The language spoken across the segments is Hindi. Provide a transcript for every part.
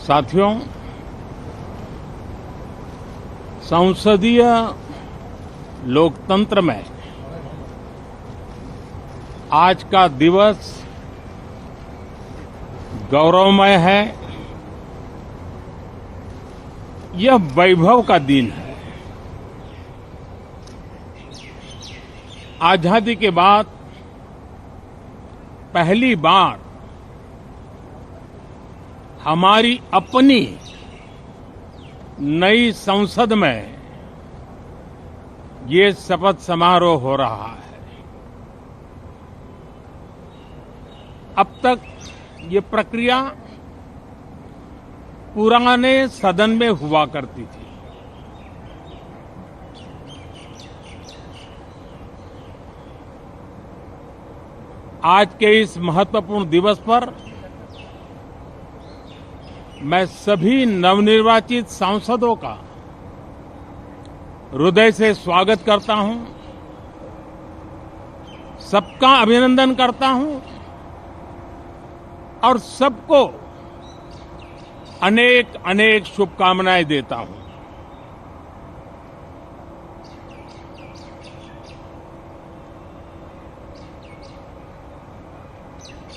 साथियों, संसदीय लोकतंत्र में आज का दिवस गौरवमय है। यह वैभव का दिन है। आजादी के बाद पहली बार हमारी अपनी नई संसद में ये शपथ समारोह हो रहा है। अब तक ये प्रक्रिया पुराने सदन में हुआ करती थी। आज के इस महत्वपूर्ण दिवस पर मैं सभी नवनिर्वाचित सांसदों का हृदय से स्वागत करता हूं, सबका अभिनंदन करता हूं और सबको अनेक अनेक शुभकामनाएं देता हूं।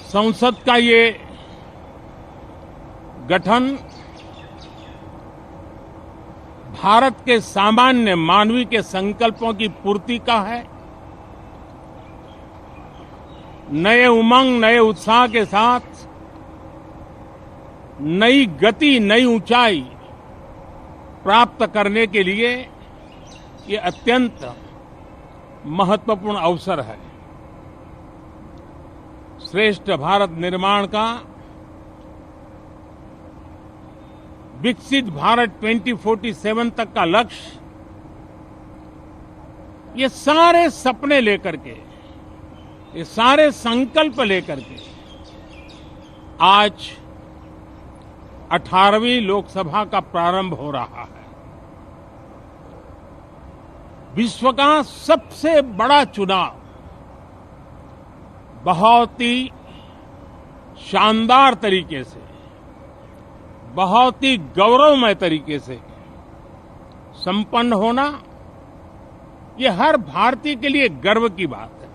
संसद का ये गठन भारत के सामान्य मानवीय के संकल्पों की पूर्ति का है। नए उमंग, नए उत्साह के साथ नई गति, नई ऊंचाई प्राप्त करने के लिए ये अत्यंत महत्वपूर्ण अवसर है। श्रेष्ठ भारत निर्माण का, विकसित भारत 2047 तक का लक्ष्य, ये सारे सपने लेकर के, ये सारे संकल्प लेकर के आज 18वीं लोकसभा का प्रारंभ हो रहा है। विश्व का सबसे बड़ा चुनाव बहुत ही शानदार तरीके से, बहुत ही गौरवमय तरीके से संपन्न होना, ये हर भारतीय के लिए गर्व की बात है।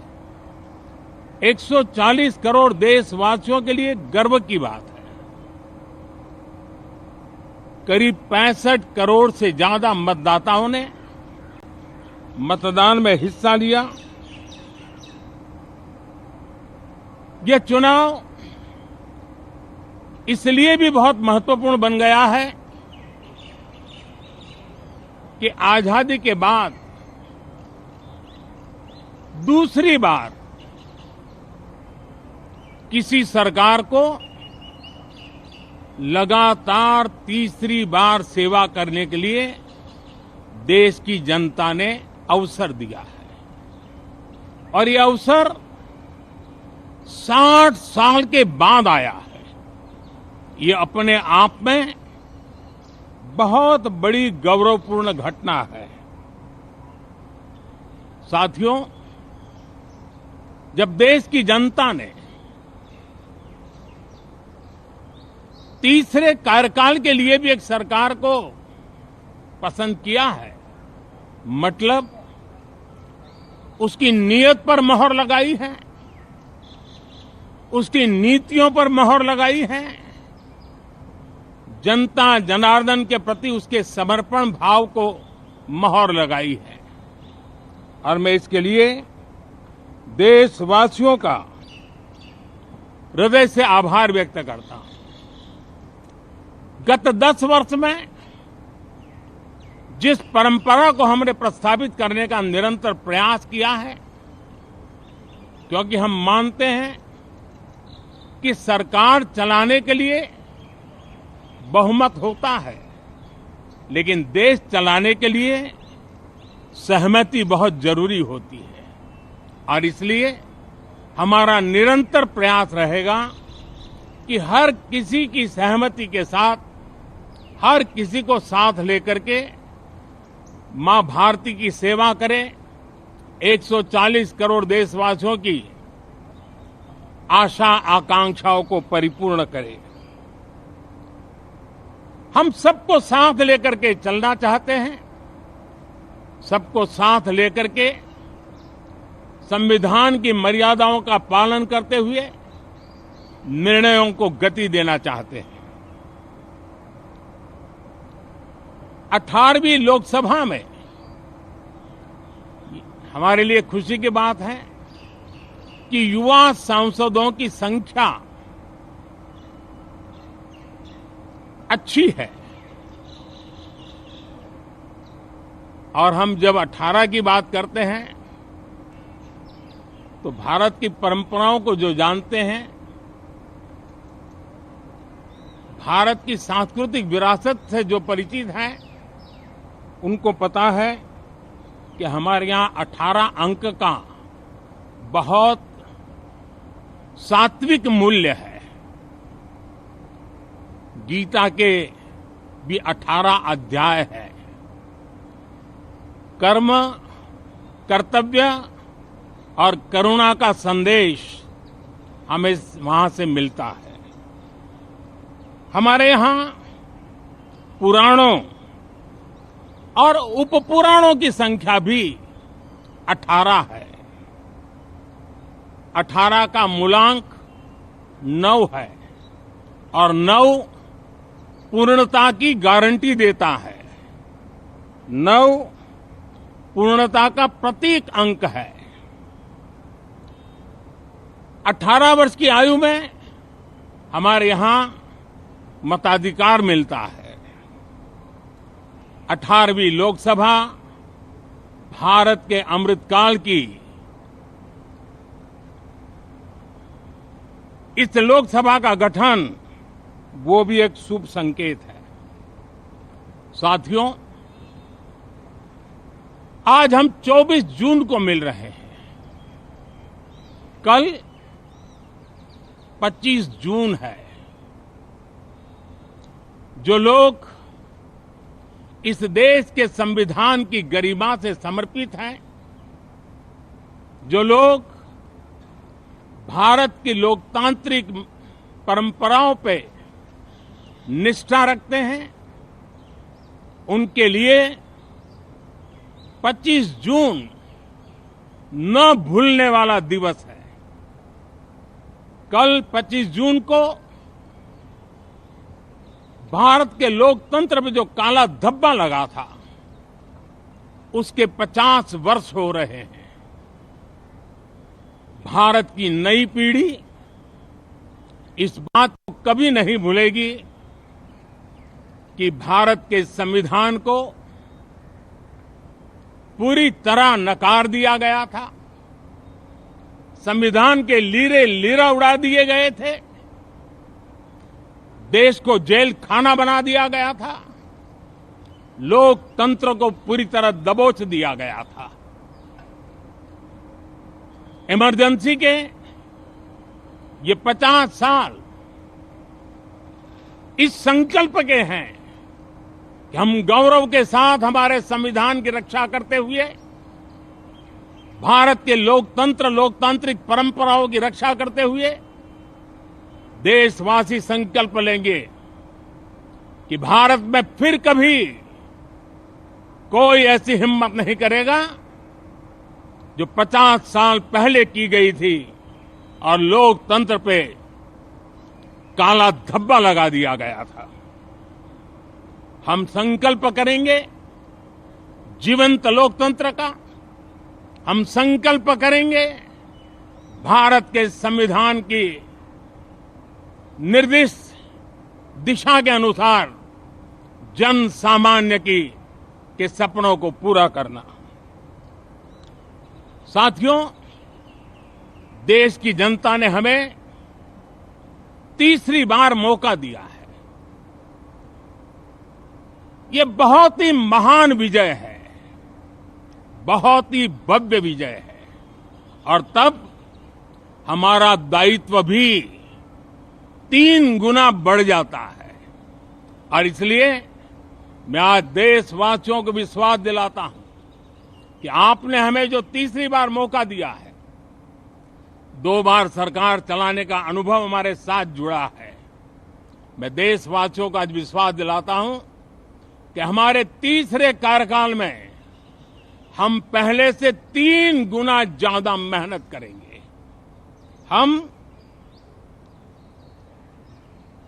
140 करोड़ देशवासियों के लिए गर्व की बात है। करीब 65 करोड़ से ज्यादा मतदाताओं ने मतदान में हिस्सा लिया। यह चुनाव इसलिए भी बहुत महत्वपूर्ण बन गया है कि आजादी के बाद दूसरी बार किसी सरकार को लगातार तीसरी बार सेवा करने के लिए देश की जनता ने अवसर दिया है और ये अवसर 60 साल के बाद आया है। ये अपने आप में बहुत बड़ी गौरवपूर्ण घटना है। साथियों, जब देश की जनता ने तीसरे कार्यकाल के लिए भी एक सरकार को पसंद किया है, मतलब उसकी नीयत पर मोहर लगाई है, उसकी नीतियों पर मोहर लगाई है, जनता जनार्दन के प्रति उसके समर्पण भाव को मोहर लगाई है। और मैं इसके लिए देशवासियों का हृदय से आभार व्यक्त करता हूं। गत 10 वर्ष में जिस परंपरा को हमने प्रस्थापित करने का निरंतर प्रयास किया है, क्योंकि हम मानते हैं कि सरकार चलाने के लिए बहुमत होता है, लेकिन देश चलाने के लिए सहमति बहुत जरूरी होती है। और इसलिए हमारा निरंतर प्रयास रहेगा कि हर किसी की सहमति के साथ, हर किसी को साथ लेकर के मां भारती की सेवा करें, 140 करोड़ देशवासियों की आशा आकांक्षाओं को परिपूर्ण करे। हम सबको साथ लेकर के चलना चाहते हैं। सबको साथ लेकर के संविधान की मर्यादाओं का पालन करते हुए निर्णयों को गति देना चाहते हैं। 18वीं लोकसभा में हमारे लिए खुशी की बात है कि युवा सांसदों की संख्या अच्छी है। और हम जब 18 की बात करते हैं तो भारत की परंपराओं को जो जानते हैं, भारत की सांस्कृतिक विरासत से जो परिचित हैं, उनको पता है कि हमारे यहाँ 18 अंक का बहुत सात्विक मूल्य है। गीता के भी 18 अध्याय है। कर्म, कर्तव्य और करुणा का संदेश हमें वहां से मिलता है। हमारे यहाँ पुराणों और उपपुराणों की संख्या भी 18 है। 18 का मूलांक 9 है और 9 पूर्णता की गारंटी देता है। 9 पूर्णता का प्रतीक अंक है। 18 वर्ष की आयु में हमारे यहां मताधिकार मिलता है। 18वीं लोकसभा भारत के अमृतकाल की इस लोकसभा का गठन वो भी एक शुभ संकेत है। साथियों, आज हम 24 जून को मिल रहे हैं। कल 25 जून है। जो लोग इस देश के संविधान की गरिमा से समर्पित हैं, जो लोग भारत की लोकतांत्रिक परंपराओं पे निष्ठा रखते हैं, उनके लिए 25 जून न भूलने वाला दिवस है। कल 25 जून को भारत के लोकतंत्र में जो काला धब्बा लगा था, उसके 50 वर्ष हो रहे हैं। भारत की नई पीढ़ी इस बात को कभी नहीं भूलेगी कि भारत के संविधान को पूरी तरह नकार दिया गया था। संविधान के लीरे लीरा उड़ा दिए गए थे। देश को जेल खाना बना दिया गया था। लोकतंत्र को पूरी तरह दबोच दिया गया था। इमरजेंसी के ये 50 साल इस संकल्प के हैं कि हम गौरव के साथ हमारे संविधान की रक्षा करते हुए भारत के लोकतंत्र, लोकतांत्रिक परंपराओं की रक्षा करते हुए देशवासी संकल्प लेंगे कि भारत में फिर कभी कोई ऐसी हिम्मत नहीं करेगा जो 50 साल पहले की गई थी और लोकतंत्र पे काला धब्बा लगा दिया गया था। हम संकल्प करेंगे जीवंत लोकतंत्र का। हम संकल्प करेंगे भारत के संविधान की निर्दिष्ट दिशा के अनुसार जन सामान्य के सपनों को पूरा करना। साथियों, देश की जनता ने हमें तीसरी बार मौका दिया है। ये बहुत ही महान विजय है, बहुत ही भव्य विजय है। और तब हमारा दायित्व भी 3 गुना बढ़ जाता है। और इसलिए मैं आज देशवासियों को विश्वास दिलाता हूं कि आपने हमें जो तीसरी बार मौका दिया है, 2 बार सरकार चलाने का अनुभव हमारे साथ जुड़ा है, मैं देशवासियों को आज विश्वास दिलाता हूं कि हमारे तीसरे कार्यकाल में हम पहले से 3 गुना ज्यादा मेहनत करेंगे। हम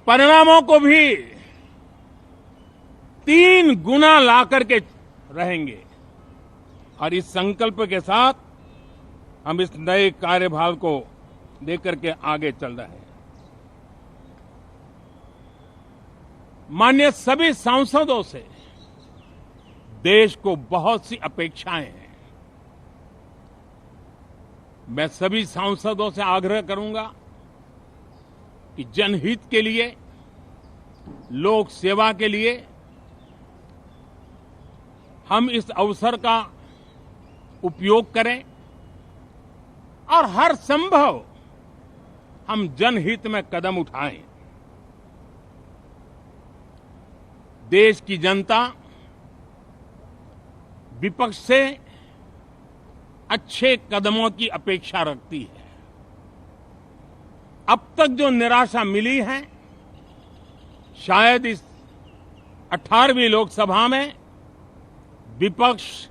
परिणामों को भी 3 गुना ला करके रहेंगे और इस संकल्प के साथ हम इस नए कार्यभार को लेकर के आगे चल रहे हैं। माननीय सभी सांसदों से देश को बहुत सी अपेक्षाएं हैं। मैं सभी सांसदों से आग्रह करूंगा कि जनहित के लिए, लोक सेवा के लिए हम इस अवसर का उपयोग करें और हर संभव हम जनहित में कदम उठाएं। देश की जनता विपक्ष से अच्छे कदमों की अपेक्षा रखती है। अब तक जो निराशा मिली है, शायद इस 18वीं लोकसभा में विपक्ष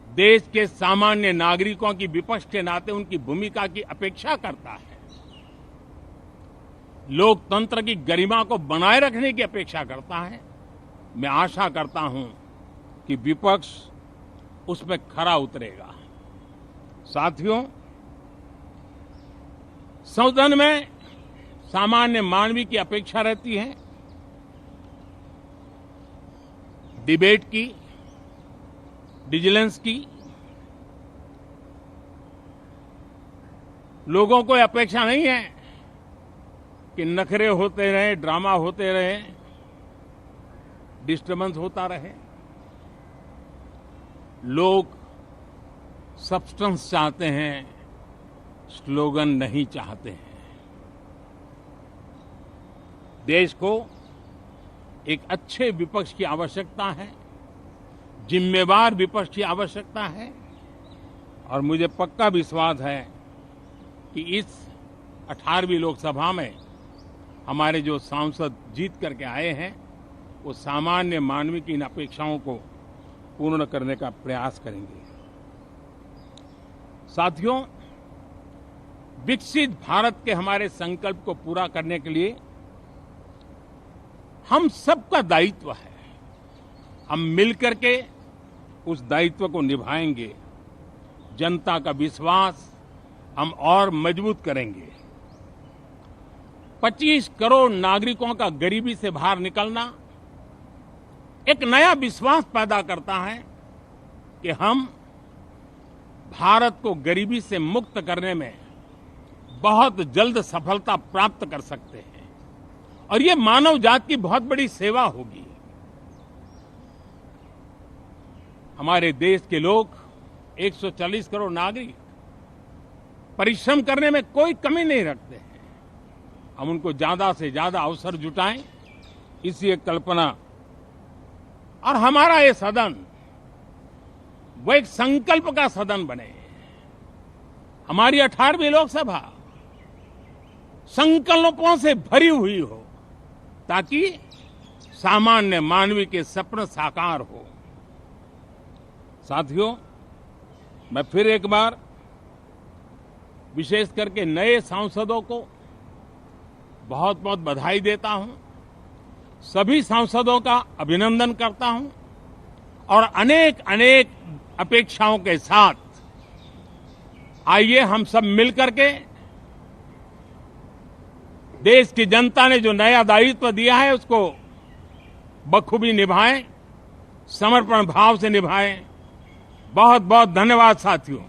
देश के सामान्य नागरिकों की विपक्ष के नाते उनकी भूमिका की अपेक्षा करता है, लोकतंत्र की गरिमा को बनाए रखने की अपेक्षा करता है। मैं आशा करता हूं कि विपक्ष उसमें खरा उतरेगा। साथियों, सदन में सामान्य मानवीय की अपेक्षा रहती है डिबेट की, विजिलेंस की। लोगों को अपेक्षा नहीं है कि नखरे होते रहे, ड्रामा होते रहे, डिस्टर्बेंस होता रहे। लोग सब्सटेंस चाहते हैं, स्लोगन नहीं चाहते हैं। देश को एक अच्छे विपक्ष की आवश्यकता है, जिम्मेवार विपक्ष की आवश्यकता है और मुझे पक्का विश्वास है कि इस 18वीं लोकसभा में हमारे जो सांसद जीत करके आए हैं वो सामान्य मानवीय की इन अपेक्षाओं को पूर्ण करने का प्रयास करेंगे। साथियों, विकसित भारत के हमारे संकल्प को पूरा करने के लिए हम सबका दायित्व है। हम मिलकर के उस दायित्व को निभाएंगे। जनता का विश्वास हम और मजबूत करेंगे। 25 करोड़ नागरिकों का गरीबी से बाहर निकलना एक नया विश्वास पैदा करता है कि हम भारत को गरीबी से मुक्त करने में बहुत जल्द सफलता प्राप्त कर सकते हैं और ये मानव जाति की बहुत बड़ी सेवा होगी। हमारे देश के लोग 140 करोड़ नागरिक परिश्रम करने में कोई कमी नहीं रखते हैं। हम उनको ज्यादा से ज्यादा अवसर जुटाएं, इसी एक कल्पना। और हमारा ये सदन वो एक संकल्प का सदन बने। हमारी 18वीं लोकसभा संकल्पों से भरी हुई हो ताकि सामान्य मानवीय के सपने साकार हो। साथियों, मैं फिर एक बार विशेष करके नए सांसदों को बहुत बहुत बधाई देता हूं, सभी सांसदों का अभिनंदन करता हूं और अनेक अनेक अपेक्षाओं के साथ आइए हम सब मिलकर के देश की जनता ने जो नया दायित्व दिया है उसको बखूबी निभाएं, समर्पण भाव से निभाएं। बहुत बहुत धन्यवाद साथियों।